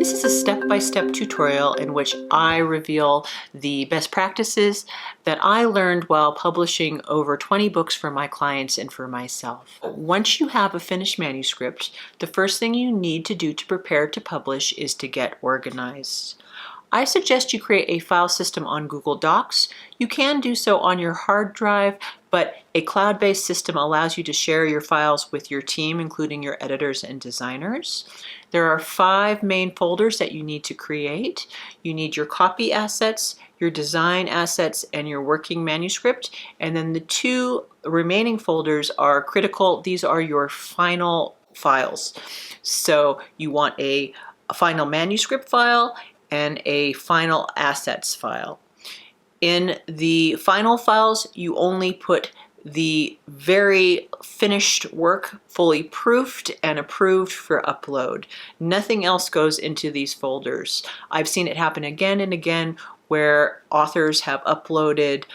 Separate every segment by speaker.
Speaker 1: This is a step-by-step tutorial in which I reveal the best practices that I learned while publishing over 20 books for my clients and for myself. Once you have a finished manuscript, the first thing you need to do to prepare to publish is to get organized. I suggest you create a file system on Google Docs. You can do so on your hard drive, but a cloud-based system allows you to share your files with your team, including your editors and designers. There are 5 main folders that you need to create. You need your copy assets, your design assets, and your working manuscript. And then the 2 remaining folders are critical. These are your final files. So you want a final manuscript file and a final assets file. In the final files, you only put the very finished work fully proofed and approved for upload. Nothing else goes into these folders. I've seen it happen again and again where authors have uploaded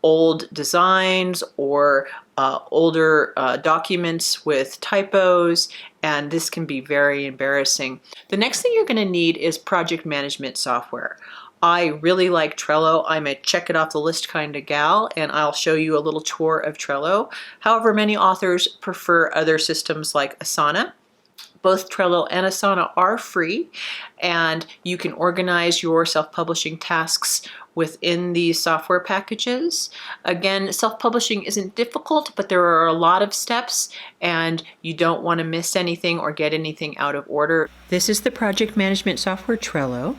Speaker 1: old designs or older documents with typos, and this can be very embarrassing. The next thing you're going to need is project management software. I really like Trello. I'm a check it off the list kind of gal, and I'll show you a little tour of Trello. However, many authors prefer other systems like Asana. Both Trello and Asana are free, and you can organize your self-publishing tasks within these software packages. Again, self-publishing isn't difficult, but there are a lot of steps, and you don't want to miss anything or get anything out of order. This is the project management software Trello.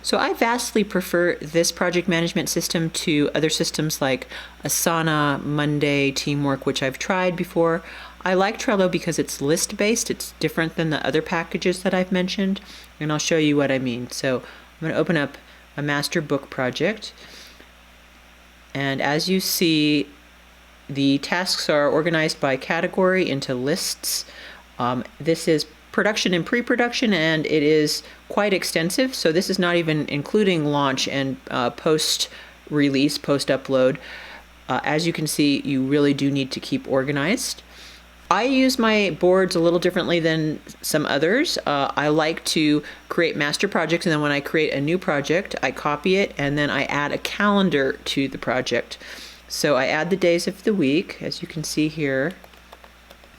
Speaker 1: So I vastly prefer this project management system to other systems like Asana, Monday, Teamwork, which I've tried before. I like Trello because it's list-based. It's different than the other packages that I've mentioned, and I'll show you what I mean. So I'm going to open up a master book project, and as you see, the tasks are organized by category into lists. This is production and pre-production, and it is quite extensive. So this is not even including launch and post-release, post-upload. As you can see, you really do need to keep organized. I use my boards a little differently than some others. I like to create master projects, and then when I create a new project, I copy it, and then I add a calendar to the project. So I add the days of the week, as you can see here,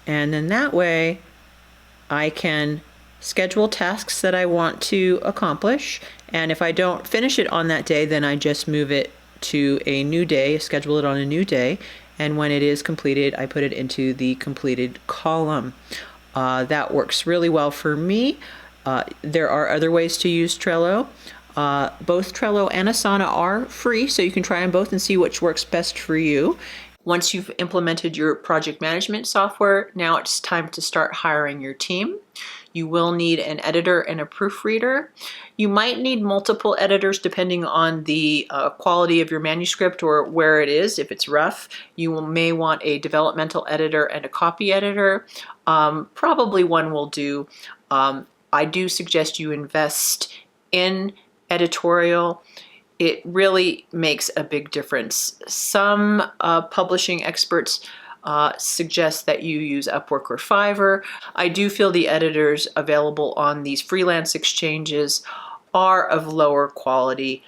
Speaker 1: and then that way I can schedule tasks that I want to accomplish, and if I don't finish it on that day, then I just move it to a new day, schedule it on a new day, and when it is completed, I put it into the completed column. That works really well for me. There are other ways to use Trello. Both Trello and Asana are free, so you can try them both and see which works best for you. Once you've implemented your project management software, now it's time to start hiring your team. You will need an editor and a proofreader. You might need multiple editors depending on the quality of your manuscript or where it is. If it's rough, you may want a developmental editor and a copy editor. Probably one will do. I do suggest you invest in editorial. It really makes a big difference. Some publishing experts suggest that you use Upwork or Fiverr. I do feel the editors available on these freelance exchanges are of lower quality.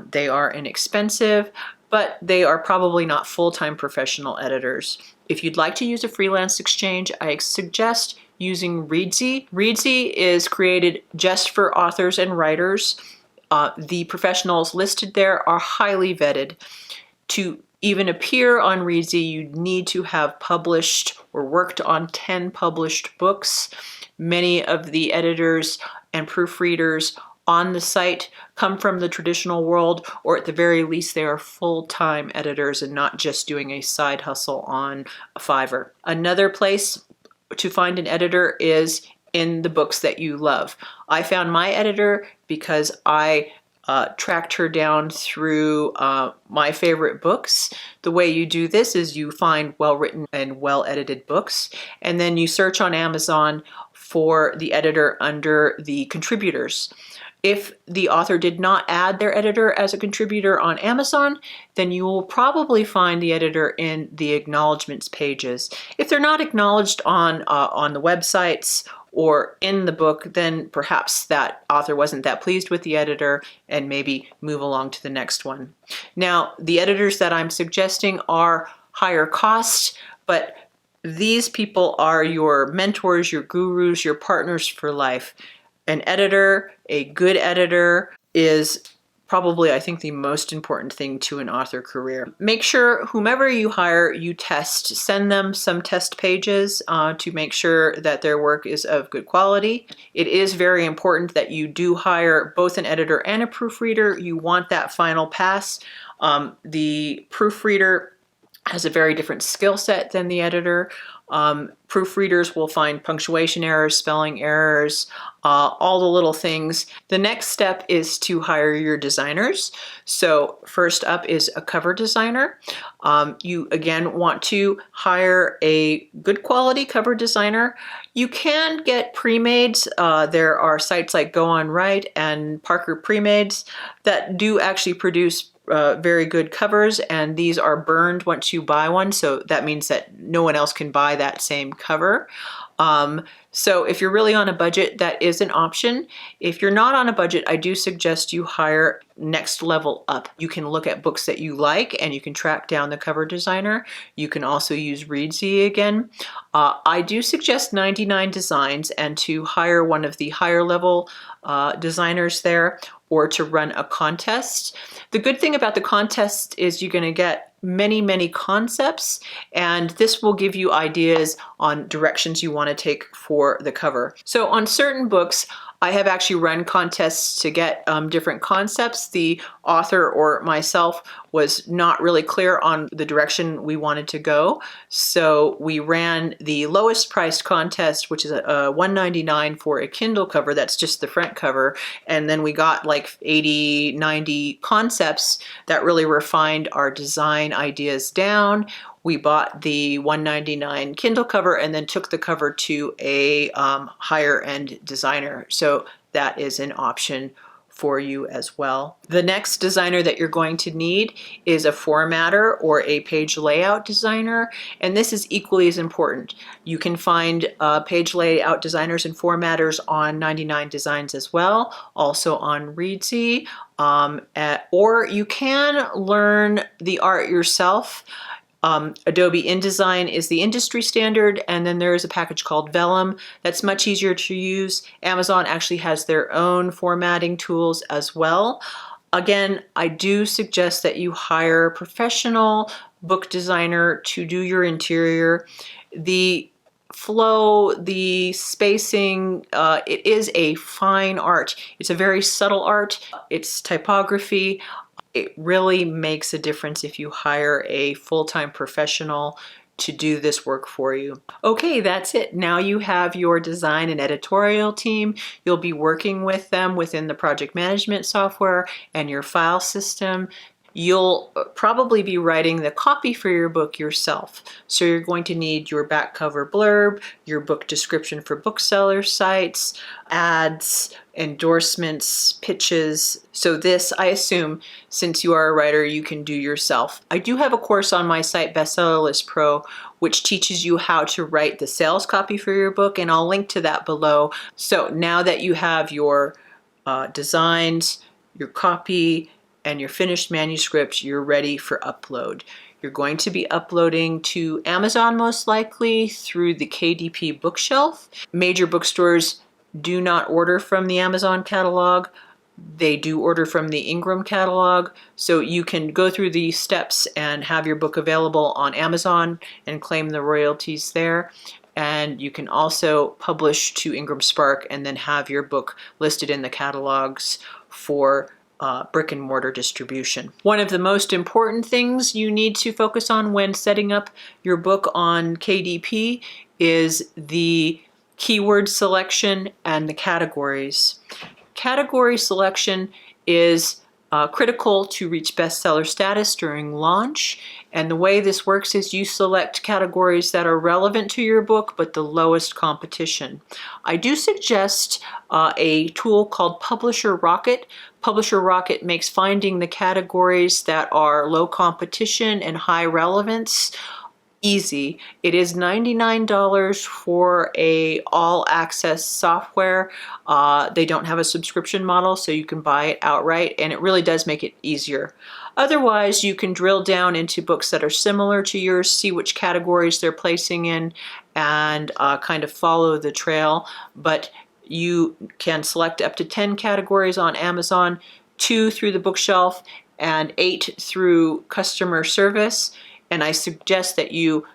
Speaker 1: They are inexpensive, but they are probably not full-time professional editors. If you'd like to use a freelance exchange, I suggest using Reedsy. Reedsy is created just for authors and writers. The professionals listed there are highly vetted. To even appear on Reedsy, you need to have published or worked on 10 published books. Many of the editors and proofreaders on the site come from the traditional world, or at the very least, they are full-time editors and not just doing a side hustle on Fiverr. Another place to find an editor is in the books that you love. I found my editor because I tracked her down through my favorite books. The way you do this is you find well-written and well-edited books, and then you search on Amazon for the editor under the contributors. If the author did not add their editor as a contributor on Amazon, then you will probably find the editor in the acknowledgments pages. If they're not acknowledged on the websites or in the book, then perhaps that author wasn't that pleased with the editor and maybe move along to the next one. Now, the editors that I'm suggesting are higher cost, but these people are your mentors, your gurus, your partners for life. An editor, a good editor, is probably, I think, the most important thing to an author career. Make sure whomever you hire, you test. Send them some test pages to make sure that their work is of good quality. It is very important that you do hire both an editor and a proofreader. You want that final pass. The proofreader has a very different skill set than the editor. Proofreaders will find punctuation errors, spelling errors, all the little things. The next step is to hire your designers. So first up is a cover designer. You again want to hire a good quality cover designer. You can get pre-mades. There are sites like Go On Write and Parker Pre-Mades that do actually produce very good covers, and these are burned once you buy one, so that means that no one else can buy that same cover. So if you're really on a budget, that is an option. If you're not on a budget, I do suggest you hire next level up. You can look at books that you like and you can track down the cover designer. You can also use Reedsy again. I do suggest 99 Designs and to hire one of the higher level designers there, or to run a contest. The good thing about the contest is you're going to get many concepts, and this will give you ideas on directions you want to take for the cover. So on certain books, I have actually run contests to get different concepts. The author or myself was not really clear on the direction we wanted to go. So we ran the lowest priced contest, which is a $1.99 for a Kindle cover. That's just the front cover. And then we got like 80, 90 concepts that really refined our design ideas down. We bought the $1.99 Kindle cover and then took the cover to a higher end designer. So that is an option for you as well. The next designer that you're going to need is a formatter or a page layout designer, and this is equally as important. You can find page layout designers and formatters on 99 Designs as well, also on Reedsy, or you can learn the art yourself. Adobe InDesign is the industry standard, and then there is a package called Vellum that's much easier to use. Amazon actually has their own formatting tools as well. Again, I do suggest that you hire a professional book designer to do your interior. The flow, the spacing, it is a fine art. It's a very subtle art. It's typography. It really makes a difference if you hire a full-time professional to do this work for you. Okay, that's it. Now you have your design and editorial team. You'll be working with them within the project management software and your file system. You'll probably be writing the copy for your book yourself. So you're going to need your back cover blurb, your book description for bookseller sites, ads, endorsements, pitches. So this, I assume, since you are a writer, you can do yourself. I do have a course on my site, Bestseller List Pro, which teaches you how to write the sales copy for your book, and I'll link to that below. So now that you have your designs, your copy, and your finished manuscript, you're ready for upload. You're going to be uploading to Amazon most likely through the KDP bookshelf. Major bookstores do not order from the Amazon catalog. They do order from the Ingram catalog. So you can go through these steps and have your book available on Amazon and claim the royalties there. And you can also publish to IngramSpark and then have your book listed in the catalogs for brick and mortar distribution. One of the most important things you need to focus on when setting up your book on KDP is the keyword selection and the categories. Category selection is critical to reach bestseller status during launch, And the way this works is you select categories that are relevant to your book, but the lowest competition. I do suggest a tool called Publisher Rocket. Publisher Rocket makes finding the categories that are low competition and high relevance easy. It is $99 for a all-access software. They don't have a subscription model, so you can buy it outright, and it really does make it easier. Otherwise, you can drill down into books that are similar to yours, see which categories they're placing in, and kind of follow the trail. But you can select up to 10 categories on Amazon, 2 through the bookshelf, and 8 through customer service. And I suggest that you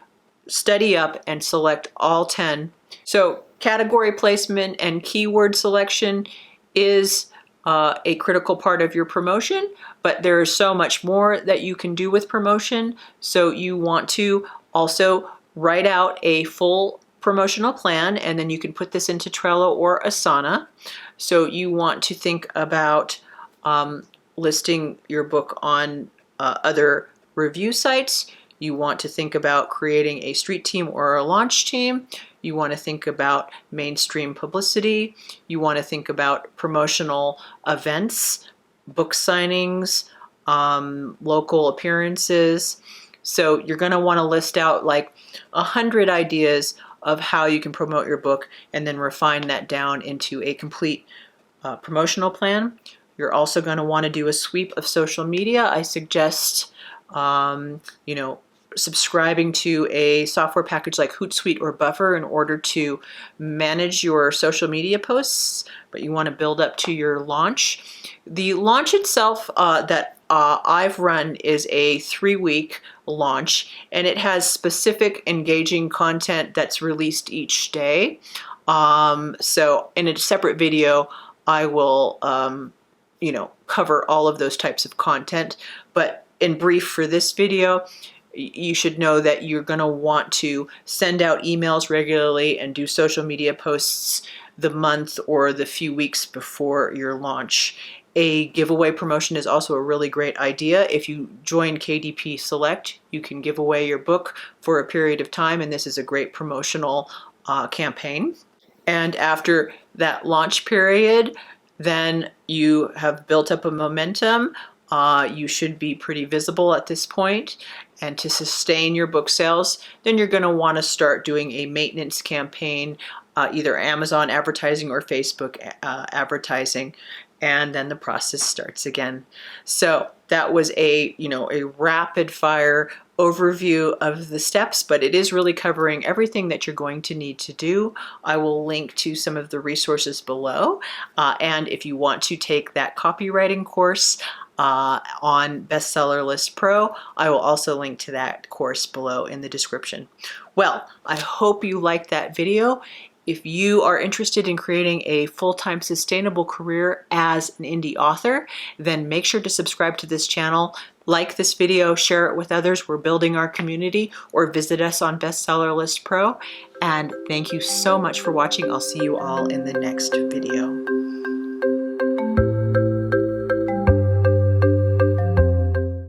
Speaker 1: study up and select all 10. So category placement and keyword selection is a critical part of your promotion, but there is so much more that you can do with promotion. So you want to also write out a full promotional plan, and then you can put this into Trello or Asana. So you want to think about listing your book on other review sites. You want to think about creating a street team or a launch team. You want to think about mainstream publicity. You want to think about promotional events, book signings, local appearances. So you're going to want to list out like 100 ideas of how you can promote your book, and then refine that down into a complete promotional plan. You're also going to want to do a sweep of social media. I suggest, subscribing to a software package like Hootsuite or Buffer in order to manage your social media posts, but you want to build up to your launch. The launch itself that I've run is a 3-week launch, and it has specific engaging content that's released each day. So in a separate video, I will, cover all of those types of content. But in brief for this video, you should know that you're going to want to send out emails regularly and do social media posts the month or the few weeks before your launch. A giveaway promotion is also a really great idea. If you join KDP Select, you can give away your book for a period of time, and this is a great promotional campaign. And after that launch period, then you have built up a momentum. You should be pretty visible at this point. And to sustain your book sales, then you're going to want to start doing a maintenance campaign, either Amazon advertising or Facebook advertising, and then the process starts again. So that was a rapid fire overview of the steps, but it is really covering everything that you're going to need to do. I will link to some of the resources below. And if you want to take that copywriting course on Bestseller List Pro, I will also link to that course below in the description. Well, I hope you liked that video. If you are interested in creating a full-time sustainable career as an indie author, then make sure to subscribe to this channel, like this video, share it with others. We're building our community, or visit us on Bestseller List Pro. And thank you so much for watching. I'll see you all in the next video.